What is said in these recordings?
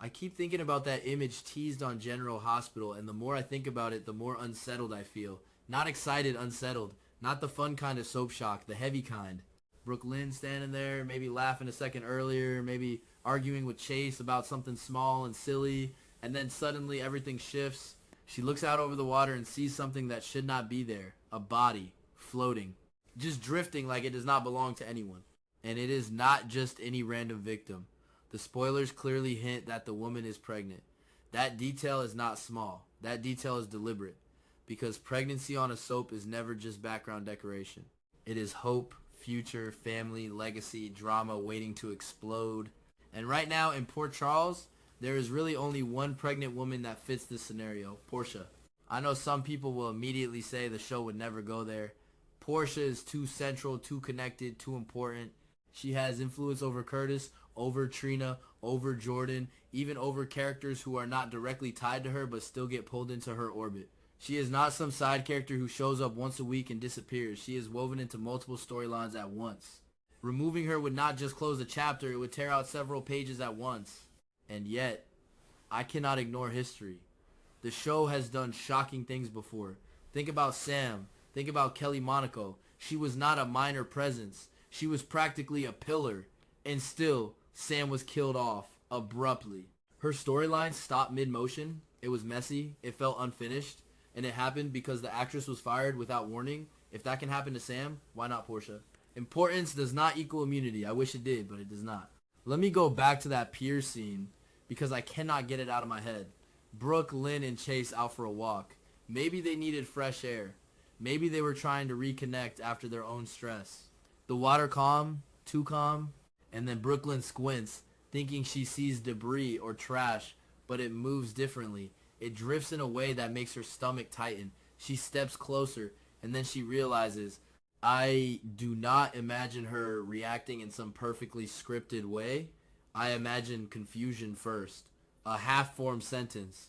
I keep thinking about that image teased on General Hospital, and the more I think about it, the more unsettled I feel. Not excited, unsettled. Not the fun kind of soap shock, the heavy kind. Brooke Lynn standing there, maybe laughing a second earlier, maybe arguing with Chase about something small and silly, and then suddenly everything shifts. She looks out over the water and sees something that should not be there. A body, floating. Just drifting like it does not belong to anyone. And it is not just any random victim. The spoilers clearly hint that the woman is pregnant. That detail is not small. That detail is deliberate. Because pregnancy on a soap is never just background decoration. It is hope, future, family, legacy, drama waiting to explode. And right now in Port Charles, there is really only one pregnant woman that fits this scenario, Portia. I know some people will immediately say the show would never go there. Portia is too central, too connected, too important. She has influence over Curtis, over Trina, over Jordan, even over characters who are not directly tied to her but still get pulled into her orbit. She is not some side character who shows up once a week and disappears. She is woven into multiple storylines at once. Removing her would not just close a chapter, it would tear out several pages at once. And yet, I cannot ignore history. The show has done shocking things before. Think about Sam. Think about Kelly Monaco. She was not a minor presence. She was practically a pillar. And still, Sam was killed off abruptly. Her storyline stopped mid-motion. It was messy. It felt unfinished. And it happened because the actress was fired without warning. If that can happen to Sam, why not Portia? Importance does not equal immunity. I wish it did, but it does not. Let me go back to that pier scene because I cannot get it out of my head. Brooke, Lynn, and Chase out for a walk. Maybe they needed fresh air. Maybe they were trying to reconnect after their own stress. The water calm, too calm, and then Brooklyn squints, thinking she sees debris or trash, but it moves differently. It drifts in a way that makes her stomach tighten. She steps closer, and then she realizes, I do not imagine her reacting in some perfectly scripted way. I imagine confusion first. A half-formed sentence.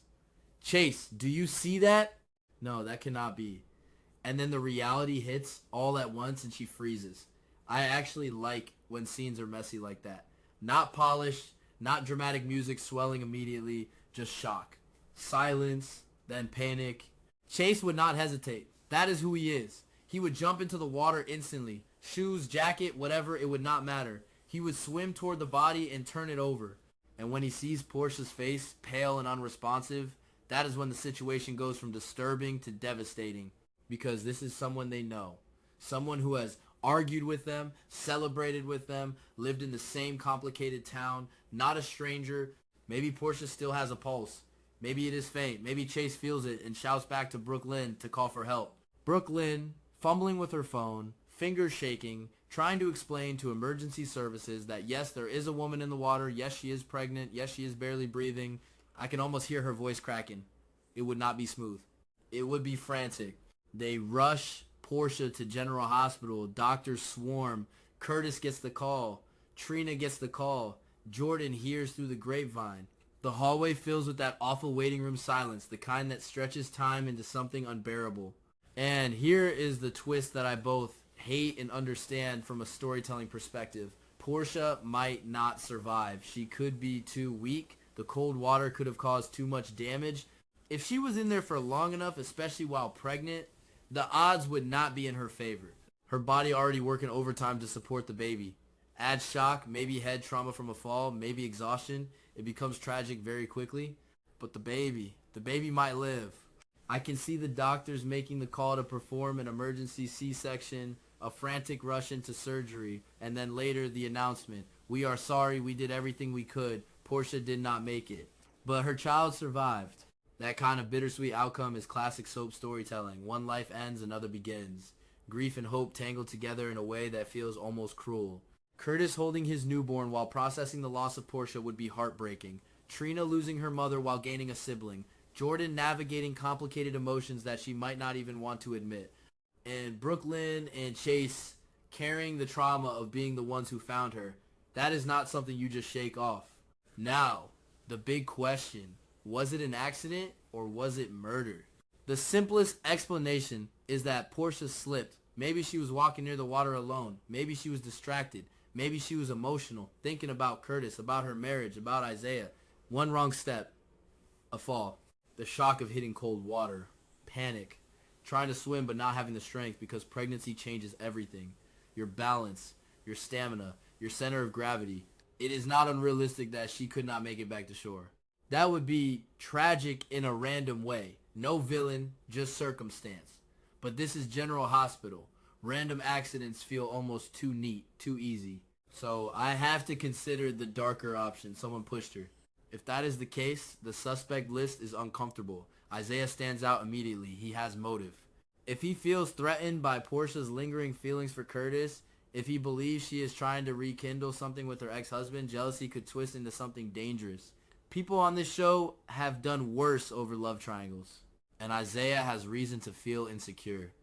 Chase, do you see that? No, that cannot be. And then the reality hits all at once and she freezes. I actually like when scenes are messy like that. Not polished, not dramatic music swelling immediately, just shock. Silence, then panic. Chase would not hesitate. That is who he is. He would jump into the water instantly. Shoes, jacket, whatever, it would not matter. He would swim toward the body and turn it over. And when he sees Portia's face, pale and unresponsive, that is when the situation goes from disturbing to devastating. Because this is someone they know. Someone who has argued with them, celebrated with them, lived in the same complicated town, not a stranger. Maybe Portia still has a pulse. Maybe it is faint. Maybe Chase feels it and shouts back to Brooke Lynn to call for help. Brooke Lynn, fumbling with her phone, fingers shaking, trying to explain to emergency services that yes, there is a woman in the water. Yes, she is pregnant. Yes, she is barely breathing. I can almost hear her voice cracking. It would not be smooth. It would be frantic. They rush Portia to General Hospital. Doctors swarm. Curtis gets the call. Trina gets the call. Jordan hears through the grapevine. The hallway fills with that awful waiting room silence, the kind that stretches time into something unbearable. And here is the twist that I both hate and understand from a storytelling perspective. Portia might not survive. She could be too weak. The cold water could have caused too much damage. If she was in there for long enough, especially while pregnant, the odds would not be in her favor. Her body already working overtime to support the baby. Add shock, maybe head trauma from a fall, maybe exhaustion. It becomes tragic very quickly. But the baby might live. I can see the doctors making the call to perform an emergency C-section, a frantic rush into surgery, and then later the announcement. We are sorry, we did everything we could. Portia did not make it. But her child survived. That kind of bittersweet outcome is classic soap storytelling. One life ends, another begins. Grief and hope tangled together in a way that feels almost cruel. Curtis holding his newborn while processing the loss of Portia would be heartbreaking. Trina losing her mother while gaining a sibling. Jordan navigating complicated emotions that she might not even want to admit. And Brooke Lynn and Chase carrying the trauma of being the ones who found her. That is not something you just shake off. Now, the big question. Was it an accident or was it murder? The simplest explanation is that Portia slipped. Maybe she was walking near the water alone. Maybe she was distracted. Maybe she was emotional, thinking about Curtis, about her marriage, about Isaiah. One wrong step, a fall. The shock of hitting cold water. Panic. Trying to swim but not having the strength because pregnancy changes everything. Your balance, your stamina, your center of gravity. It is not unrealistic that she could not make it back to shore. That would be tragic in a random way. No villain, just circumstance. But this is General Hospital. Random accidents feel almost too neat, too easy. So I have to consider the darker option. Someone pushed her. If that is the case, the suspect list is uncomfortable. Isaiah stands out immediately. He has motive. If he feels threatened by Portia's lingering feelings for Curtis, if he believes she is trying to rekindle something with her ex-husband, jealousy could twist into something dangerous. People on this show have done worse over love triangles. And Isaiah has reason to feel insecure.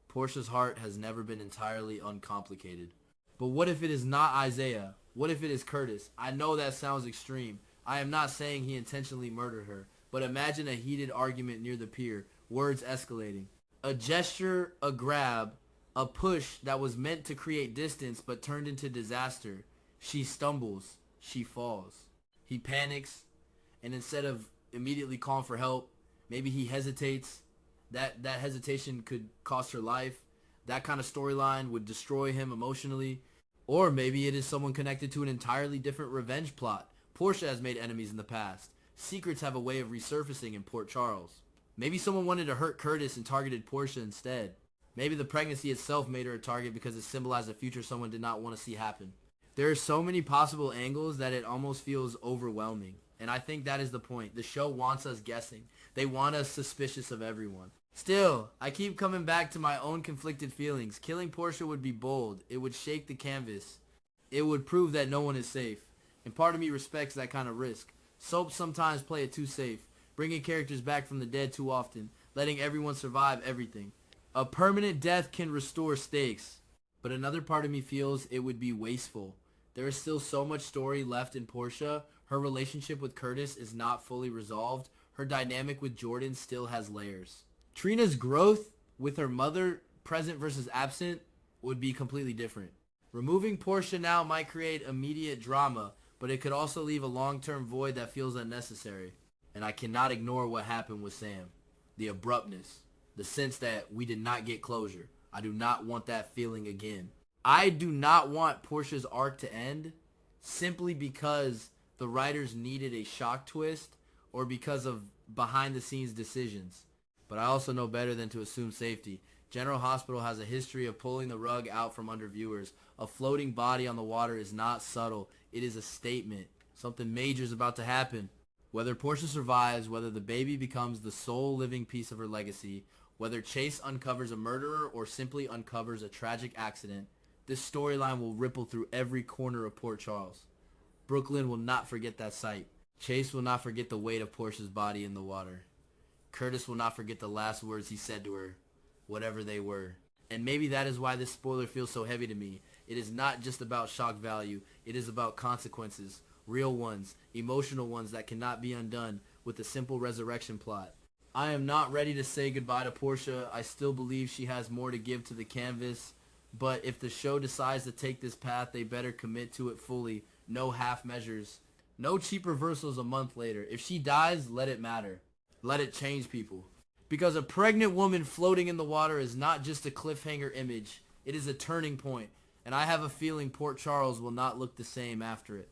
Portia's heart has never been entirely uncomplicated. But what if it is not Isaiah? What if it is Curtis? I know that sounds extreme. I am not saying he intentionally murdered her. But imagine a heated argument near the pier, words escalating. A gesture, a grab, a push that was meant to create distance but turned into disaster. She stumbles. She falls. He panics, and instead of immediately calling for help, maybe he hesitates. That hesitation could cost her life. That kind of storyline would destroy him emotionally. Or maybe it is someone connected to an entirely different revenge plot. Portia has made enemies in the past. Secrets have a way of resurfacing in Port Charles. Maybe someone wanted to hurt Curtis and targeted Portia instead. Maybe the pregnancy itself made her a target because it symbolized a future someone did not want to see happen. There are so many possible angles that it almost feels overwhelming. And I think that is the point. The show wants us guessing. They want us suspicious of everyone. Still, I keep coming back to my own conflicted feelings. Killing Portia would be bold. It would shake the canvas. It would prove that no one is safe. And part of me respects that kind of risk. Soaps sometimes play it too safe, bringing characters back from the dead too often, letting everyone survive everything. A permanent death can restore stakes, but another part of me feels it would be wasteful. There is still so much story left in Portia. Her relationship with Curtis is not fully resolved. Her dynamic with Jordan still has layers. Trina's growth with her mother, present versus absent, would be completely different. Removing Portia now might create immediate drama, but it could also leave a long-term void that feels unnecessary. And I cannot ignore what happened with Sam. The abruptness. The sense that we did not get closure. I do not want that feeling again. I do not want Portia's arc to end simply because the writers needed a shock twist or because of behind-the-scenes decisions. But I also know better than to assume safety. General Hospital has a history of pulling the rug out from under viewers. A floating body on the water is not subtle. It is a statement. Something major is about to happen. Whether Portia survives, whether the baby becomes the sole living piece of her legacy, whether Chase uncovers a murderer or simply uncovers a tragic accident, this storyline will ripple through every corner of Port Charles. Brooklyn will not forget that sight. Chase will not forget the weight of Portia's body in the water. Curtis will not forget the last words he said to her, whatever they were. And maybe that is why this spoiler feels so heavy to me. It is not just about shock value. It is about consequences. Real ones, emotional ones that cannot be undone with a simple resurrection plot. I am not ready to say goodbye to Portia. I still believe she has more to give to the canvas. But if the show decides to take this path, they better commit to it fully. No half measures. No cheap reversals a month later. If she dies, let it matter. Let it change people. Because a pregnant woman floating in the water is not just a cliffhanger image. It is a turning point. And I have a feeling Port Charles will not look the same after it.